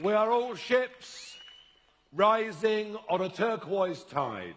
We are all ships rising on a turquoise tide,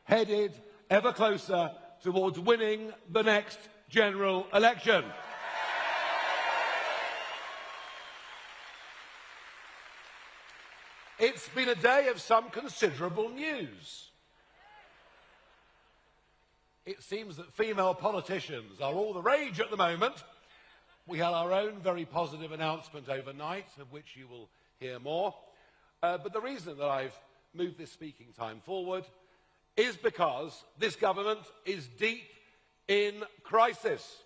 headed ever closer towards winning the next general election. It's been a day of some considerable news. It seems that female politicians are all the rage at the moment. We had our own very positive announcement overnight, of which you will hear more. But the reason that I've moved this speaking time forward is because this government is deep in crisis.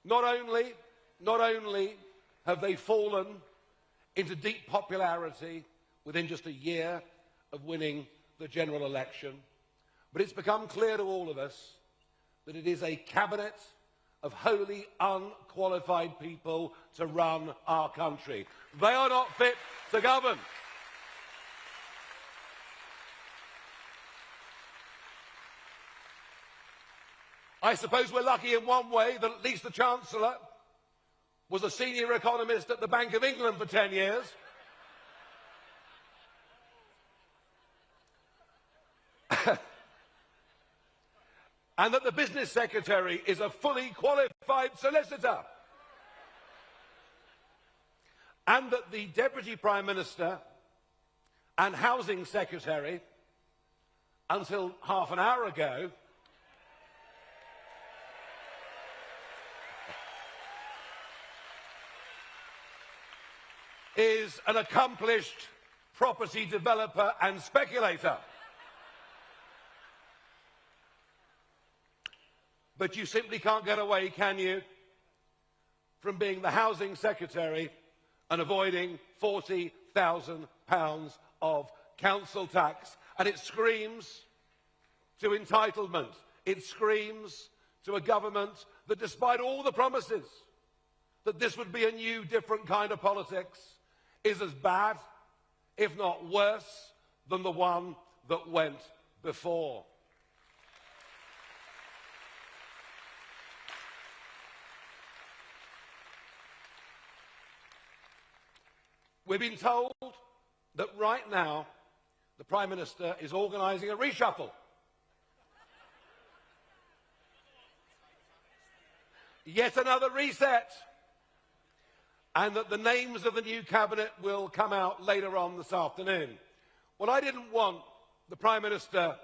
Not only have they fallen into deep popularity within just a year of winning the general election, but it's become clear to all of us that it is a cabinet of wholly unqualified people to run our country. They are not fit to govern. I suppose we're lucky in one way that at least the Chancellor was a senior economist at the Bank of England for 10 years. And that the Business Secretary is a fully qualified solicitor. And that the Deputy Prime Minister and Housing Secretary, until half an hour ago, is an accomplished property developer and speculator. But you simply can't get away, can you, from being the Housing Secretary and avoiding £40,000 of council tax. And it screams to entitlement. It screams to a government that, despite all the promises that this would be a new, different kind of politics, is as bad, if not worse, than the one that went before. We've been told that right now the Prime Minister is organising a reshuffle. Yet another reset. And that the names of the new cabinet will come out later on this afternoon. Well, I didn't want the Prime Minister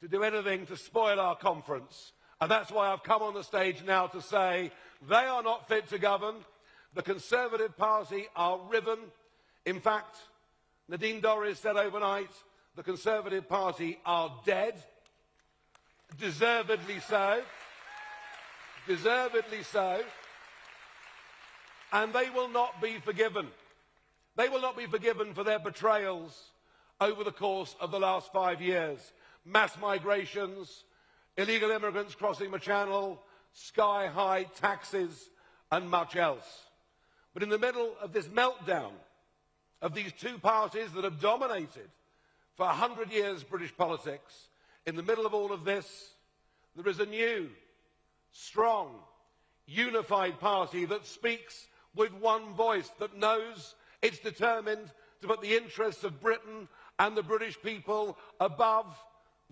to do anything to spoil our conference. And that's why I've come on the stage now to say they are not fit to govern. The Conservative Party are riven. In fact, Nadine Dorries said overnight the Conservative Party are dead. Deservedly so. Deservedly so. And they will not be forgiven. They will not be forgiven for their betrayals over the course of the last 5 years. Mass migrations, illegal immigrants crossing the channel, sky-high taxes, and much else. But in the middle of this meltdown of these two parties that have dominated for 100 years British politics, in the middle of all of this, there is a new, strong, unified party that speaks with one voice, that knows it's determined to put the interests of Britain and the British people above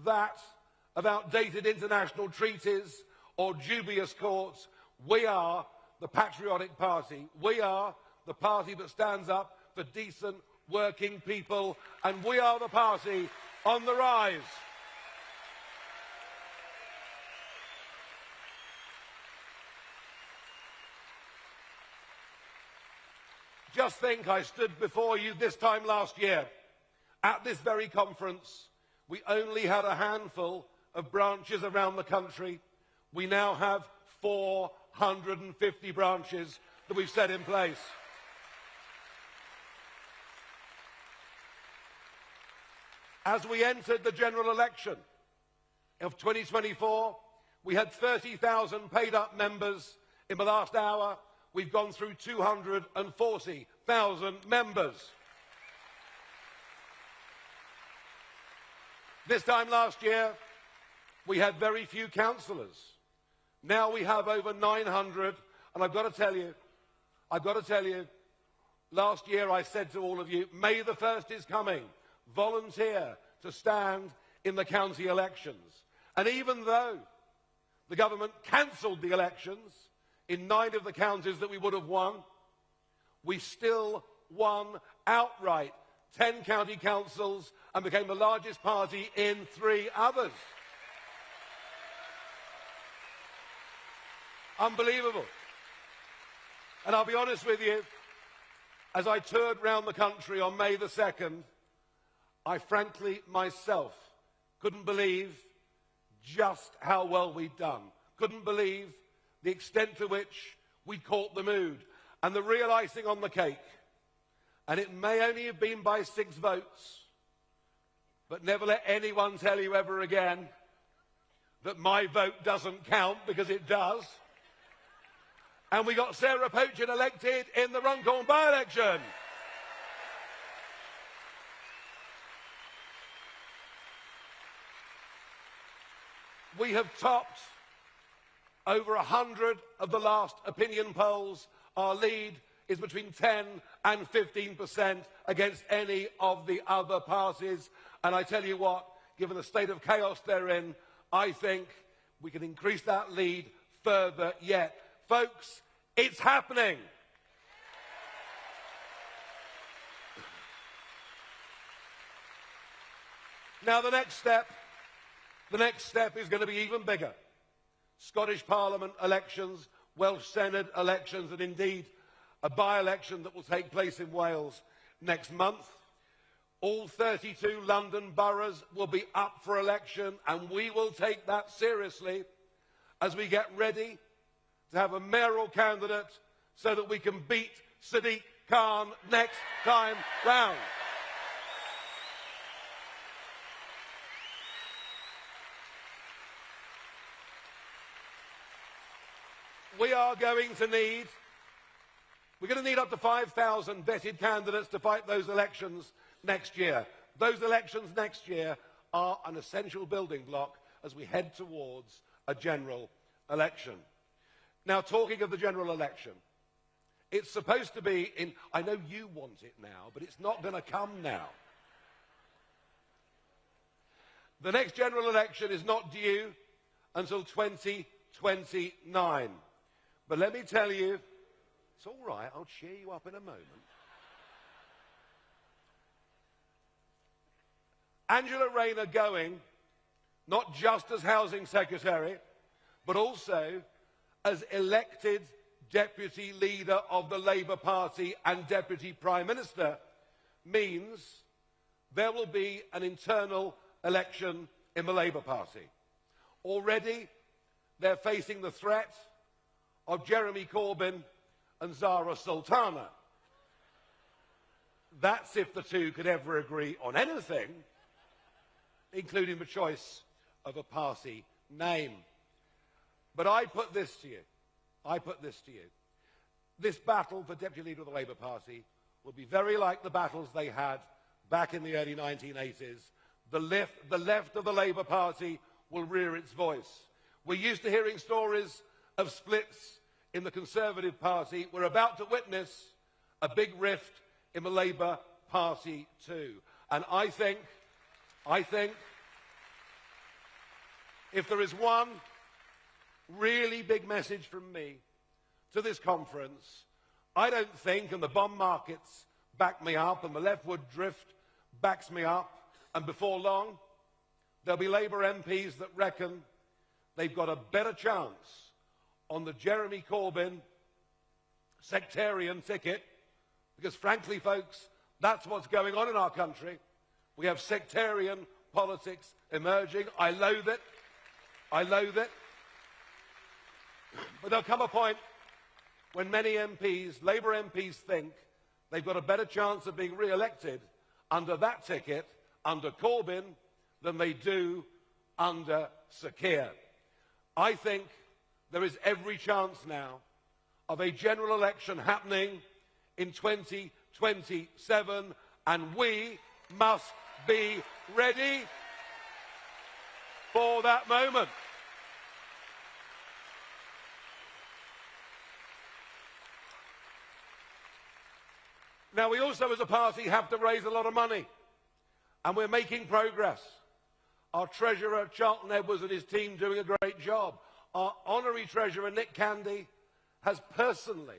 that of outdated international treaties or dubious courts. We are the patriotic party. We are the party that stands up for decent working people, and we are the party on the rise. Just think, I stood before you this time last year. At this very conference, we only had a handful of branches around the country. We now have 450 branches that we've set in place. As we entered the general election of 2024, we had 30,000 paid-up members. In the last hour, we've gone through 240,000 members. This time last year, we had very few councillors. Now we have over 900, and I've got to tell you, Last year I said to all of you, May the 1st is coming. Volunteer to stand in the county elections. And even though the government cancelled the elections in 9 of the counties that we would have won, we still won outright 10 county councils and became the largest party in 3 others. Unbelievable. And I'll be honest with you, as I toured round the country on May the 2nd, I frankly myself couldn't believe just how well we'd done. Couldn't believe the extent to which we'd caught the mood. And the real icing on the cake, and it may only have been by 6 votes, but never let anyone tell you ever again that my vote doesn't count, because it does. And we got Sarah Pochin elected in the Runcorn by-election. We have topped over 100 of the last opinion polls. Our lead is between 10 and 15% against any of the other parties. And I tell you what, given the state of chaos they're in, I think we can increase that lead further yet. Folks, it's happening. Now the next step is going to be even bigger. Scottish Parliament elections, Welsh Senate elections, and indeed a by-election that will take place in Wales next month. All 32 London boroughs will be up for election, and we will take that seriously as we get ready to have a mayoral candidate so that we can beat Sadiq Khan next time round. We're going to need up to 5,000 vetted candidates to fight those elections next year. Those elections next year are an essential building block as we head towards a general election. Now, talking of the general election, it's supposed to be in, I know you want it now, but it's not going to come now. The next general election is not due until 2029. But let me tell you, it's all right, I'll cheer you up in a moment. Angela Rayner going, not just as Housing Secretary, but also as elected Deputy Leader of the Labour Party and Deputy Prime Minister, means there will be an internal election in the Labour Party. Already, they're facing the threat of Jeremy Corbyn and Zara Sultana. That's if the two could ever agree on anything, including the choice of a party name. But I put this to you. This battle for Deputy Leader of the Labour Party will be very like the battles they had back in the early 1980s. The left of the Labour Party will rear its voice. We're used to hearing stories of splits in the Conservative Party. We're about to witness a big rift in the Labour Party too. And I think if there is one really big message from me to this conference, I don't think, and the bond markets back me up, and the leftward drift backs me up, and before long, there'll be Labour MPs that reckon they've got a better chance on the Jeremy Corbyn sectarian ticket, because frankly, folks, that's what's going on in our country. We have sectarian politics emerging. I loathe it. But there'll come a point when many MPs, Labour MPs, think they've got a better chance of being re-elected under that ticket, under Corbyn, than they do under Sir Keir. I think there is every chance now of a general election happening in 2027, and we must be ready for that moment. Now, we also, as a party, have to raise a lot of money, and we're making progress. Our Treasurer, Charlton Edwards, and his team doing a great job. Our Honorary Treasurer, Nick Candy, has personally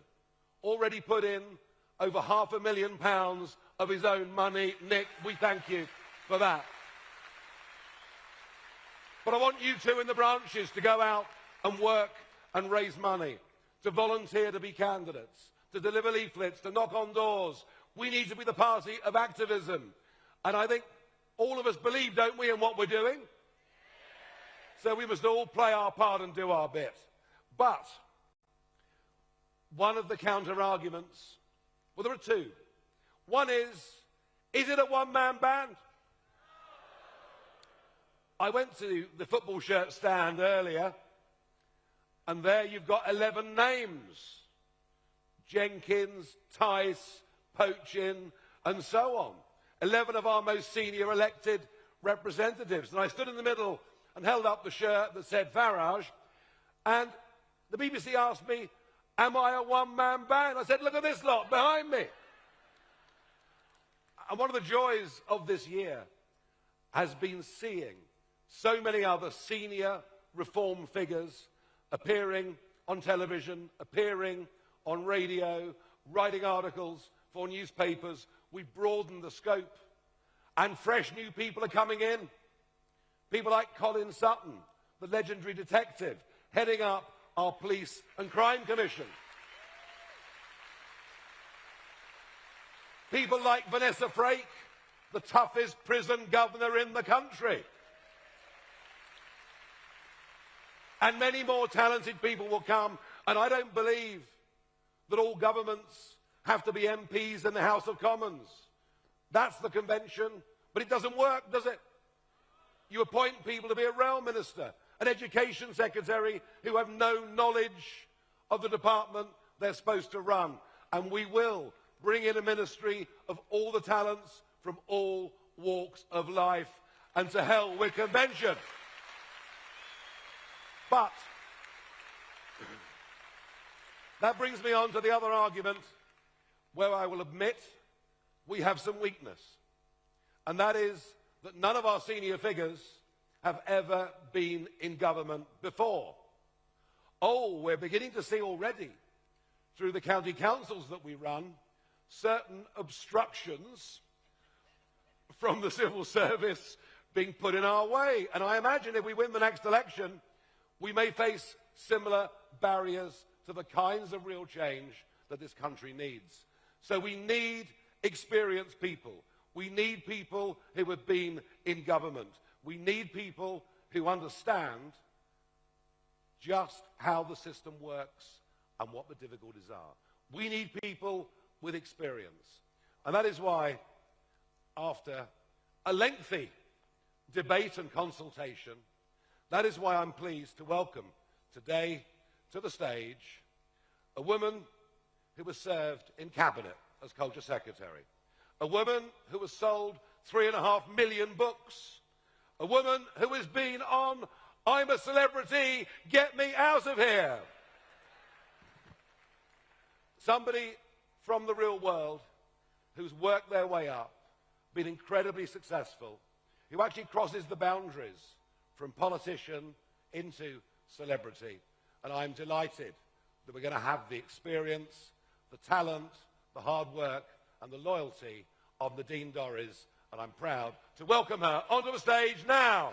already put in over £500,000 of his own money. Nick, we thank you for that. But I want you two in the branches to go out and work and raise money, to volunteer to be candidates, to deliver leaflets, to knock on doors. We need to be the party of activism. And I think all of us believe, don't we, in what we're doing? So we must all play our part and do our bit. But one of the counter-arguments, well, there are two. One is it a one-man band? I went to the football shirt stand earlier, and there you've got 11 names. Jenkins, Tice, Pochin, and so on. 11 of our most senior elected representatives. And I stood in the middle and held up the shirt that said Farage, and the BBC asked me, am I a one-man band? I said, look at this lot behind me. And one of the joys of this year has been seeing so many other senior reform figures appearing on television, appearing on radio, writing articles for newspapers. We've broadened the scope, and fresh new people are coming in. People like Colin Sutton, the legendary detective, heading up our Police and Crime Commission. People like Vanessa Frake, the toughest prison governor in the country. And many more talented people will come. And I don't believe that all governments have to be MPs in the House of Commons. That's the convention. But it doesn't work, does it? You appoint people to be a rail minister, an education secretary who have no knowledge of the department they're supposed to run. And we will bring in a ministry of all the talents from all walks of life. And to hell with convention. But that brings me on to the other argument where I will admit we have some weakness. And that is that none of our senior figures have ever been in government before. Oh, we're beginning to see already, through the county councils that we run, certain obstructions from the civil service being put in our way. And I imagine if we win the next election, we may face similar barriers to the kinds of real change that this country needs. So we need experienced people. We need people who have been in government. We need people who understand just how the system works and what the difficulties are. We need people with experience. And that is why, after a lengthy debate and consultation, that is why I'm pleased to welcome today to the stage a woman who was served in Cabinet as Culture Secretary, a woman who has sold 3.5 million books, a woman who has been on I'm a Celebrity, Get Me Out of Here. Somebody from the real world who's worked their way up, been incredibly successful, who actually crosses the boundaries from politician into celebrity. And I'm delighted that we're going to have the experience, the talent, the hard work and the loyalty of Nadine Dorries, and I'm proud to welcome her onto the stage now.